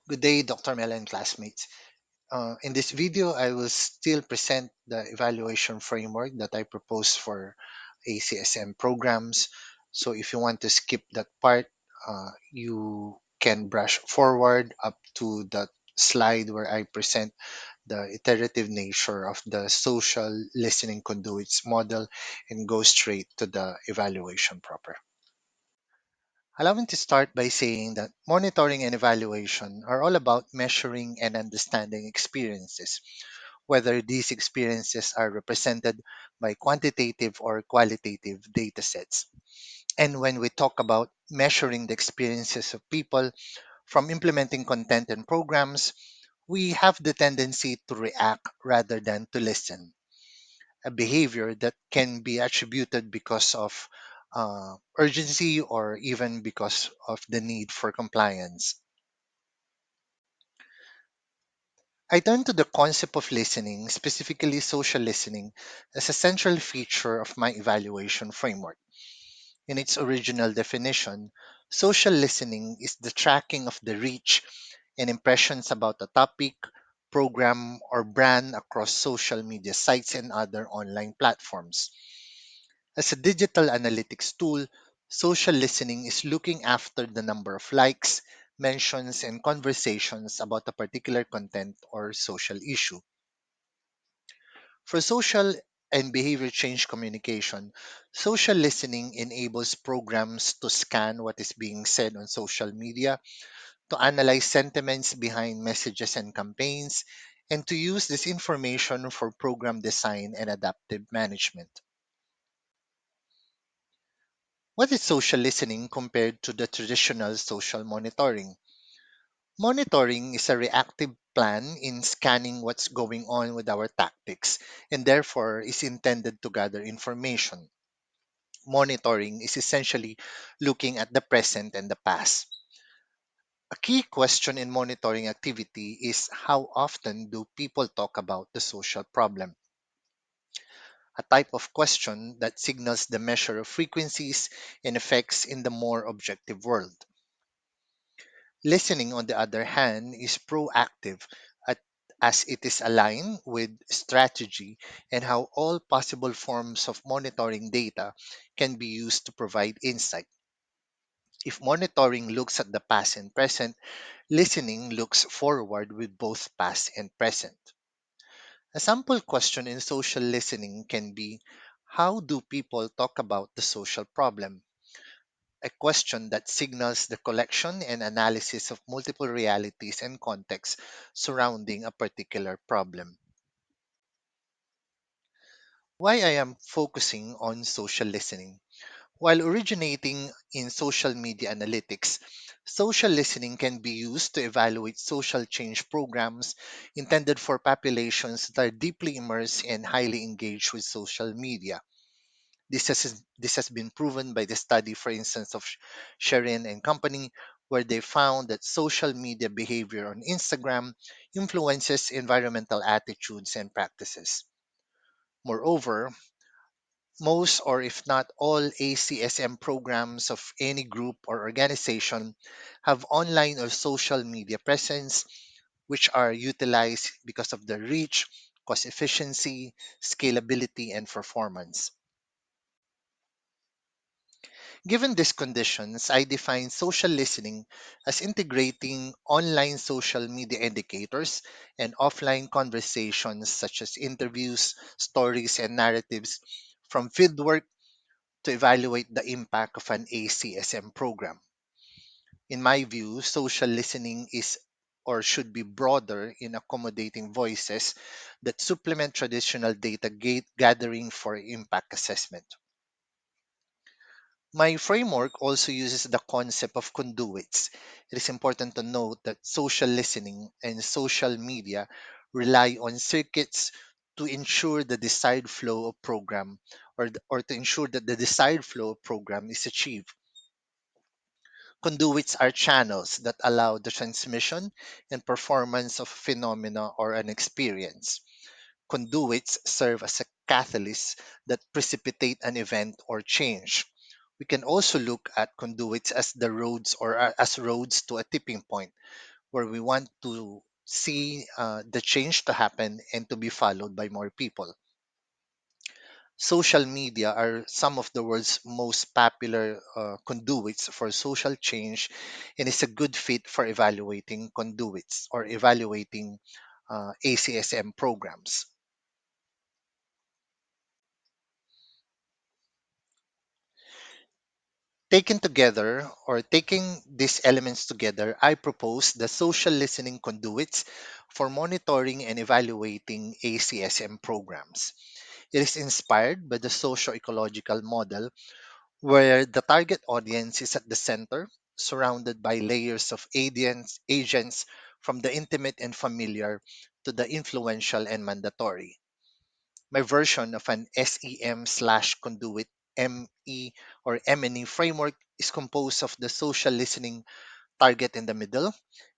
Good day, Dr. Mel and classmates. In this video, I will still present the evaluation framework that I propose for ACSM programs. So if you want to skip that part, you can brush forward up to the slide where I present the iterative nature of the social listening conduits model and go straight to the evaluation proper. Allow me to start by saying that monitoring and evaluation are all about measuring and understanding experiences, whether these experiences are represented by quantitative or qualitative data sets. And when we talk about measuring the experiences of people from implementing content and programs, we have the tendency to react rather than to listen, a behavior that can be attributed because of urgency or even because of the need for compliance. I turn to the concept of listening, specifically social listening, as a central feature of my evaluation framework. In its original definition, social listening is the tracking of the reach and impressions about a topic, program, or brand across social media sites and other online platforms. As a digital analytics tool, social listening is looking after the number of likes, mentions, and conversations about a particular content or social issue. For social and behavior change communication, social listening enables programs to scan what is being said on social media, to analyze sentiments behind messages and campaigns, and to use this information for program design and adaptive management. What is social listening compared to the traditional social monitoring? Monitoring is a reactive plan in scanning what's going on with our tactics and therefore is intended to gather information. Monitoring is essentially looking at the present and the past. A key question in monitoring activity is how often do people talk about the social problem? A type of question that signals the measure of frequencies and effects in the more objective world. Listening, on the other hand, is proactive at, as it is aligned with strategy and how all possible forms of monitoring data can be used to provide insight. If monitoring looks at the past and present, listening looks forward with both past and present. A sample question in social listening can be: how do people talk about the social problem? A question that signals the collection and analysis of multiple realities and contexts surrounding a particular problem. Why I am focusing on social listening? While originating in social media analytics, social listening can be used to evaluate social change programs intended for populations that are deeply immersed and highly engaged with social media. This has been proven by the study, for instance, of Sherin and Company, where they found that social media behavior on Instagram influences environmental attitudes and practices. Moreover, most or if not all ACSM programs of any group or organization have online or social media presence, which are utilized because of their reach, cost efficiency, scalability, and performance. Given these conditions, I define social listening as integrating online social media indicators and offline conversations such as interviews, stories, and narratives from fieldwork to evaluate the impact of an ACSM program. In my view, social listening is or should be broader in accommodating voices that supplement traditional data gathering for impact assessment. My framework also uses the concept of conduits. It is important to note that social listening and social media rely on circuits to ensure the desired flow of program or to ensure that the desired flow of program is achieved. Conduits are channels that allow the transmission and performance of phenomena or an experience. Conduits serve as a catalyst that precipitate an event or change. We can also look at conduits as the roads or as roads to a tipping point, where we want to see the change to happen and to be followed by more people. Social media are some of the world's most popular conduits for social change, and is a good fit for evaluating conduits or evaluating ACSM programs. Taken together, or taking these elements together, I propose the social listening conduits for monitoring and evaluating ACSM programs. It is inspired by the socio-ecological model where the target audience is at the center, surrounded by layers of agents from the intimate and familiar to the influential and mandatory. My version of an SEM slash conduit ME or MNE framework is composed of the social listening target in the middle,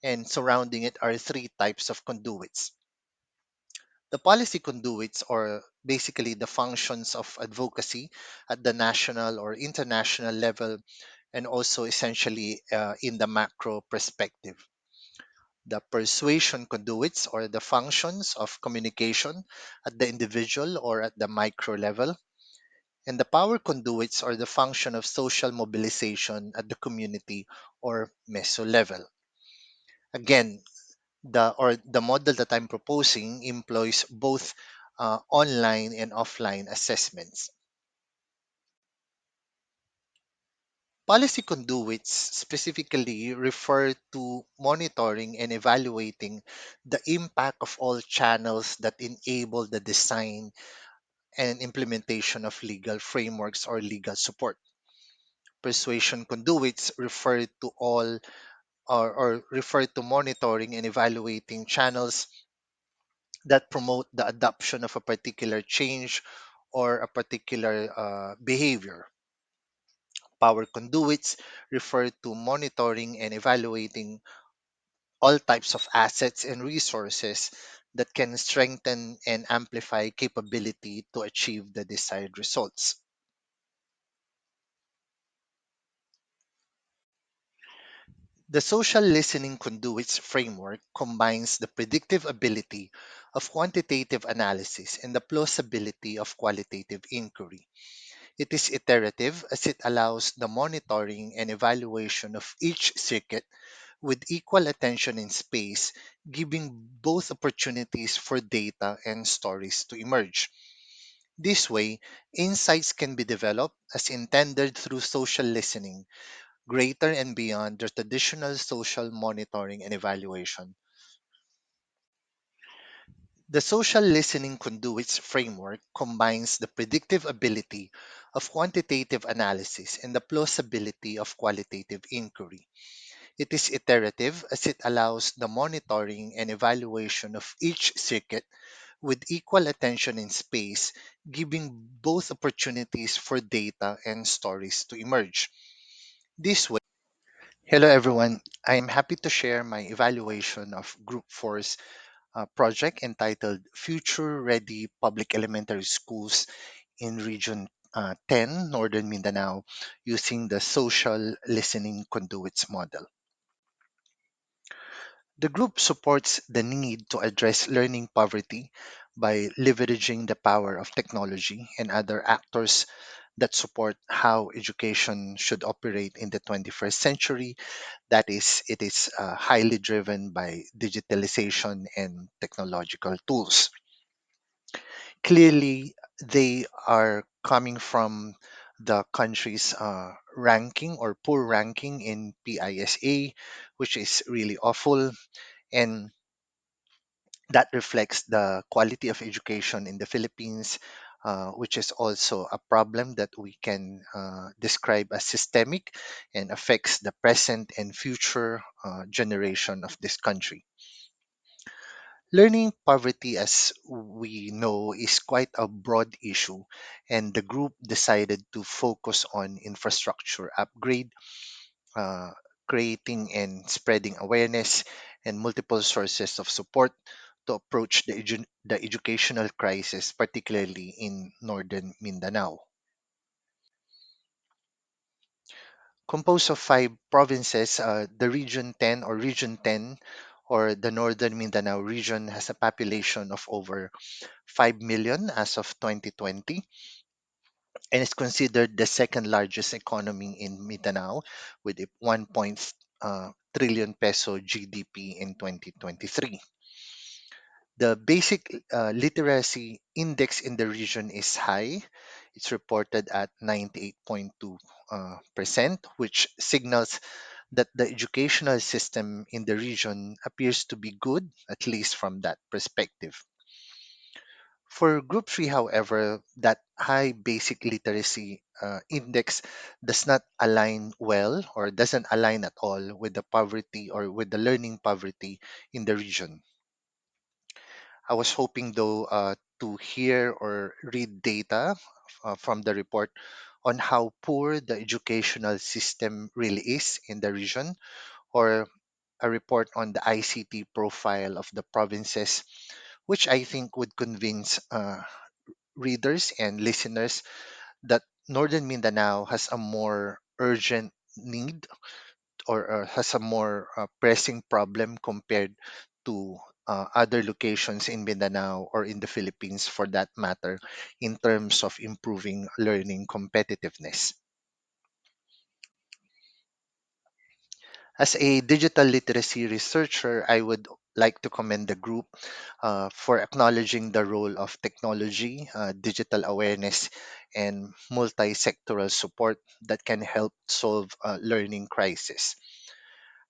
and surrounding it are three types of conduits. The policy conduits, or basically the functions of advocacy at the national or international level, and also essentially in the macro perspective. The persuasion conduits, or the functions of communication at the individual or at the micro level. And the power conduits, are the function of social mobilization at the community or meso level. Again, the model that I'm proposing employs both online and offline assessments. Policy conduits specifically refer to monitoring and evaluating the impact of all channels that enable the design and implementation of legal frameworks or legal support. Persuasion conduits refer to all, or refer to monitoring and evaluating channels that promote the adoption of a particular change or a particular behavior. Power conduits refer to monitoring and evaluating all types of assets and resources that can strengthen and amplify capability to achieve the desired results. The social listening conduits framework combines the predictive ability of quantitative analysis and the plausibility of qualitative inquiry. It is iterative as it allows the monitoring and evaluation of each circuit with equal attention in space, giving both opportunities for data and stories to emerge. This way, insights can be developed as intended through social listening, greater and beyond the traditional social monitoring and evaluation. The social listening conduits framework combines the predictive ability of quantitative analysis and the plausibility of qualitative inquiry. It is iterative as it allows the monitoring and evaluation of each circuit with equal attention in space, giving both opportunities for data and stories to emerge. This way, hello everyone, I am happy to share my evaluation of Group 4's project entitled Future Ready Public Elementary Schools in Region 10, Northern Mindanao, using the social listening conduits model. The group supports the need to address learning poverty by leveraging the power of technology and other actors that support how education should operate in the 21st century. That is, it is highly driven by digitalization and technological tools. Clearly, they are coming from the country's ranking or poor ranking in PISA, which is really awful. And that reflects the quality of education in the Philippines, which is also a problem that we can describe as systemic and affects the present and future generation of this country. Learning poverty, as we know, is quite a broad issue, and the group decided to focus on infrastructure upgrade, uh, creating and spreading awareness, and multiple sources of support to approach the educational crisis, particularly in northern Mindanao. Composed of five provinces, the Region 10 or Region 10 or the Northern Mindanao region has a population of over 5 million as of 2020 and is considered the second largest economy in Mindanao with a 1 trillion peso GDP in 2023. The basic literacy index in the region is high. It's reported at 98.2 percent, which signals that the educational system in the region appears to be good, at least from that perspective. For Group 3, however, that high basic literacy index does not align well or doesn't align at all with the poverty or with the learning poverty in the region. I was hoping, though, to hear or read data from the report on how poor the educational system really is in the region, or a report on the ICT profile of the provinces, which I think would convince readers and listeners that Northern Mindanao has a more urgent need or has a more pressing problem compared to other locations in Mindanao or in the Philippines for that matter in terms of improving learning competitiveness. As a digital literacy researcher, I would like to commend the group for acknowledging the role of technology, digital awareness, and multi sectoral support that can help solve learning crisis.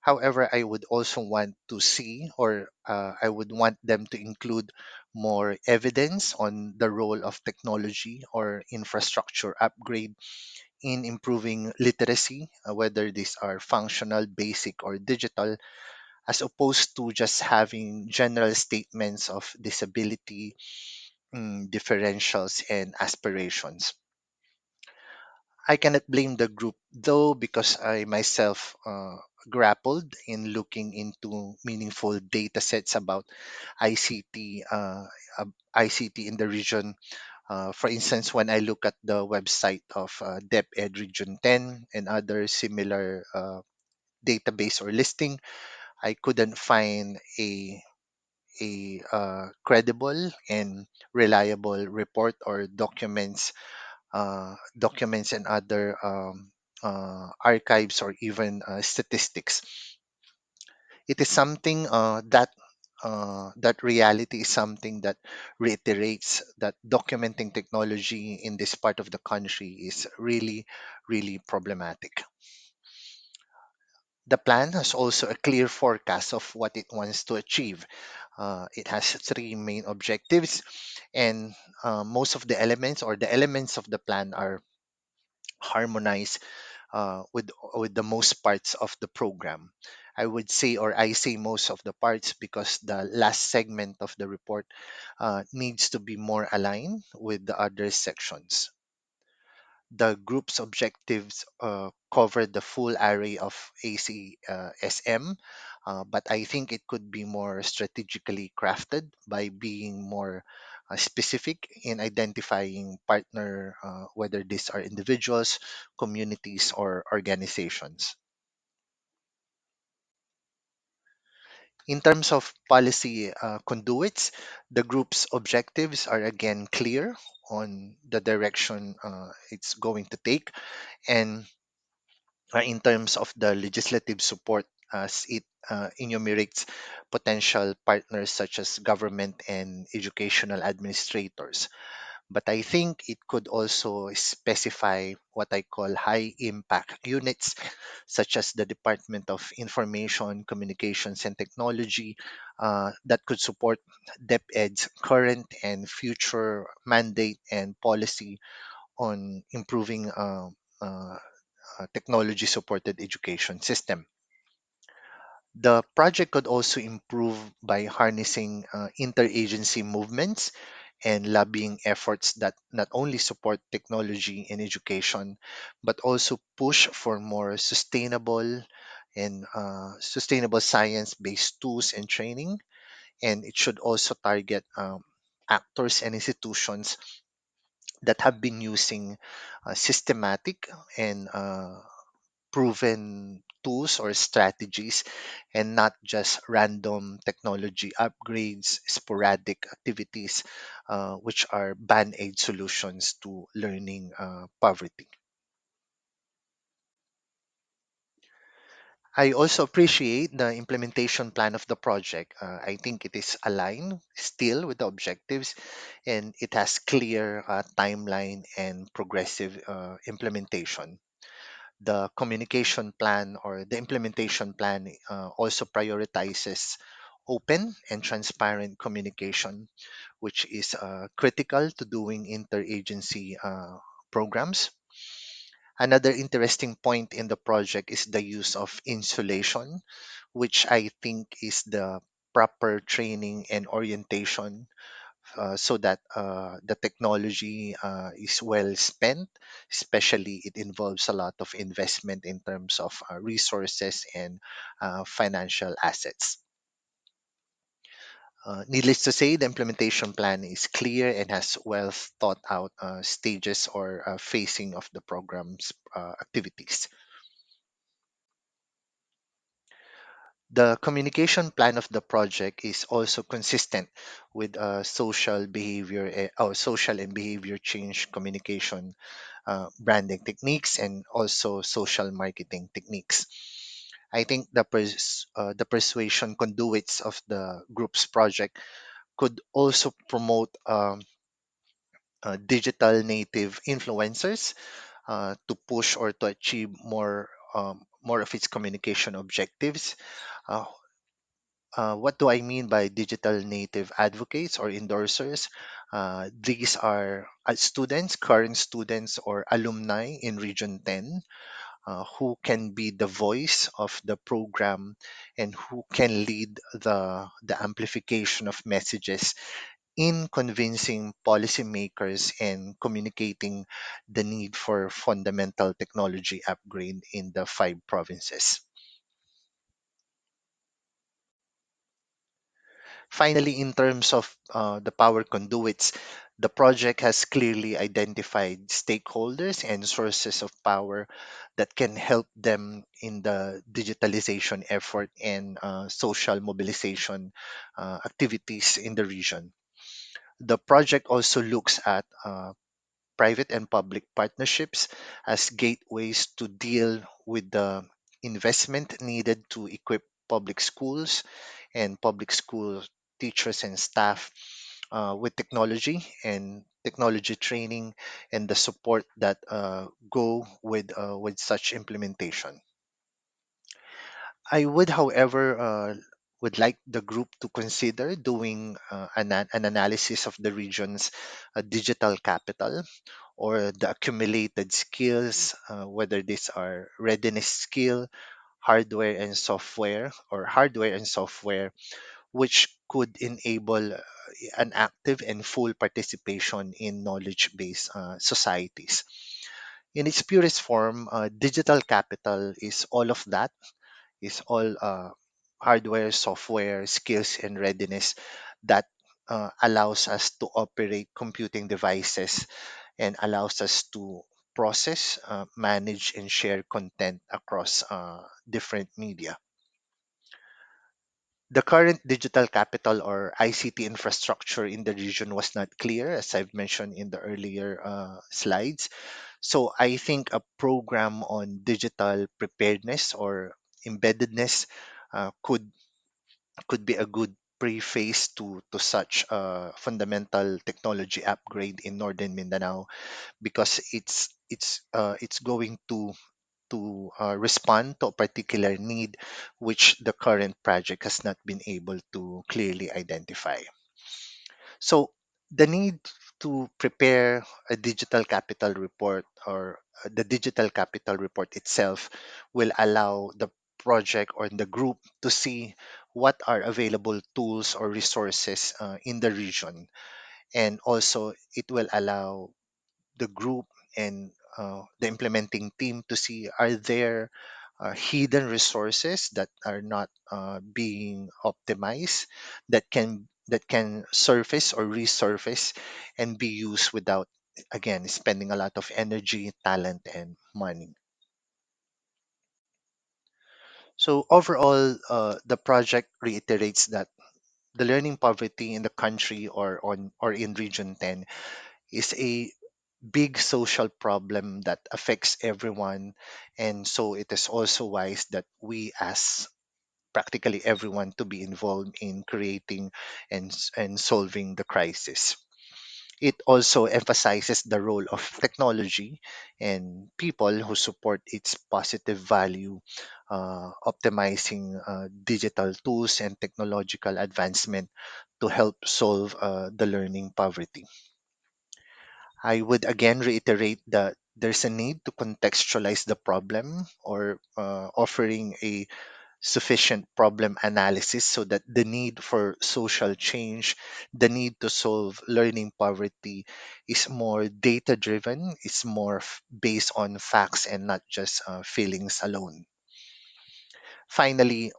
However, I would also want to see, or I would want them to include more evidence on the role of technology or infrastructure upgrade in improving literacy, whether these are functional, basic, or digital, as opposed to just having general statements of disability, differentials, and aspirations. I cannot blame the group though, because I myself grappled in looking into meaningful data sets about ICT, ICT in the region. For instance, when I look at the website of DepEd Region 10 and other similar database or listing, I couldn't find a credible and reliable report or documents and other archives or even statistics. It is something that reality is something that reiterates that documenting technology in this part of the country is really, really problematic. The plan has also a clear forecast of what it wants to achieve. It has three main objectives, and most of the elements or the elements of the plan are harmonized with the most parts of the program. I would say, or I say most of the parts because the last segment of the report needs to be more aligned with the other sections. The group's objectives cover the full array of ACSM, but I think it could be more strategically crafted by being more specific in identifying partner, whether these are individuals, communities, or organizations. In terms of policy conduits, the group's objectives are again clear on the direction it's going to take, and in terms of the legislative support, as it enumerates potential partners such as government and educational administrators. But I think it could also specify what I call high impact units, such as the Department of Information, Communications, and Technology, that could support DepEd's current and future mandate and policy on improving uh, technology supported education system. The project could also improve by harnessing interagency movements and lobbying efforts that not only support technology in education, but also push for more sustainable and sustainable science-based tools and training. And it should also target actors and institutions that have been using systematic and proven tools or strategies, and not just random technology upgrades, sporadic activities, which are band aid solutions to learning poverty. I also appreciate the implementation plan of the project. I think it is aligned still with the objectives, and it has clear timeline and progressive implementation. The communication plan or the implementation plan also prioritizes open and transparent communication, which is critical to doing interagency programs. Another interesting point in the project is the use of insulation, which I think is the proper training and orientation so that the technology is well spent, especially it involves a lot of investment in terms of resources and financial assets. Needless to say, the implementation plan is clear and has well thought out stages or phasing of the program's activities. The communication plan of the project is also consistent with social and behavior change communication, branding techniques, and also social marketing techniques. I think the persuasion conduits of the group's project could also promote digital native influencers to push or to achieve more of its communication objectives. Uh, what do I mean by digital native advocates or endorsers? These are students, current students, or alumni in Region 10 who can be the voice of the program and who can lead the amplification of messages in convincing policymakers and communicating the need for fundamental technology upgrade in the five provinces. Finally, in terms of the power conduits, the project has clearly identified stakeholders and sources of power that can help them in the digitalization effort and social mobilization activities in the region. The project also looks at private and public partnerships as gateways to deal with the investment needed to equip public schools and public school teachers and staff with technology training and the support that go with such implementation. I would, however, would like the group to consider doing an analysis of the region's digital capital or the accumulated skills, whether these are readiness skill, hardware and software, which could enable an active and full participation in knowledge-based societies. In its purest form, digital capital is all of that, is all hardware, software, skills, and readiness that allows us to operate computing devices and allows us to process, manage, and share content across different media. The current digital capital or ICT infrastructure in the region was not clear, as I've mentioned in the earlier slides. So I think a program on digital preparedness or embeddedness could be a good preface to such a fundamental technology upgrade in northern Mindanao because it's going to respond to a particular need which the current project has not been able to clearly identify. So the need to prepare a digital capital report or the digital capital report itself will allow the project or the group to see what are available tools or resources in the region, and also it will allow the group and the implementing team to see are there hidden resources that are not being optimized that can surface or resurface and be used without again spending a lot of energy, talent, and money. So overall, the project reiterates that the learning poverty in the country or in Region 10 is a big social problem that affects everyone, and so it is also wise that we ask practically everyone to be involved in creating and solving the crisis. It also emphasizes the role of technology and people who support its positive value, optimizing digital tools and technological advancement to help solve the learning poverty. I would again reiterate that there's a need to contextualize the problem or offering a sufficient problem analysis so that the need for social change, the need to solve learning poverty is more data driven, it's more based on facts and not just feelings alone. Finally,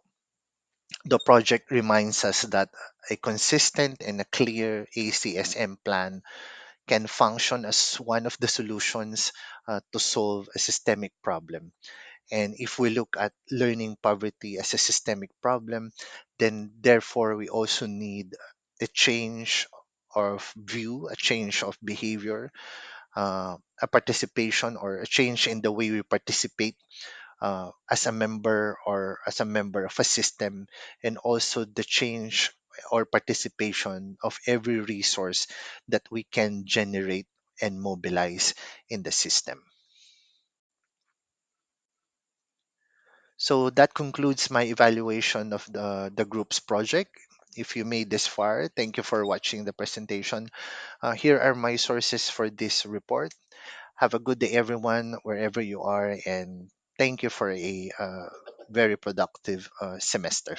the project reminds us that a consistent and a clear ACSM plan can function as one of the solutions to solve a systemic problem. And if we look at learning poverty as a systemic problem, then therefore we also need a change of view, a change of behavior, a participation or a change in the way we participate as a member or as a member of a system, and also the change or participation of every resource that we can generate and mobilize in the system. So that concludes my evaluation of the group's project. If you made this far, thank you for watching the presentation. Here are my sources for this report. Have a good day, everyone, wherever you are, and thank you for a very productive semester.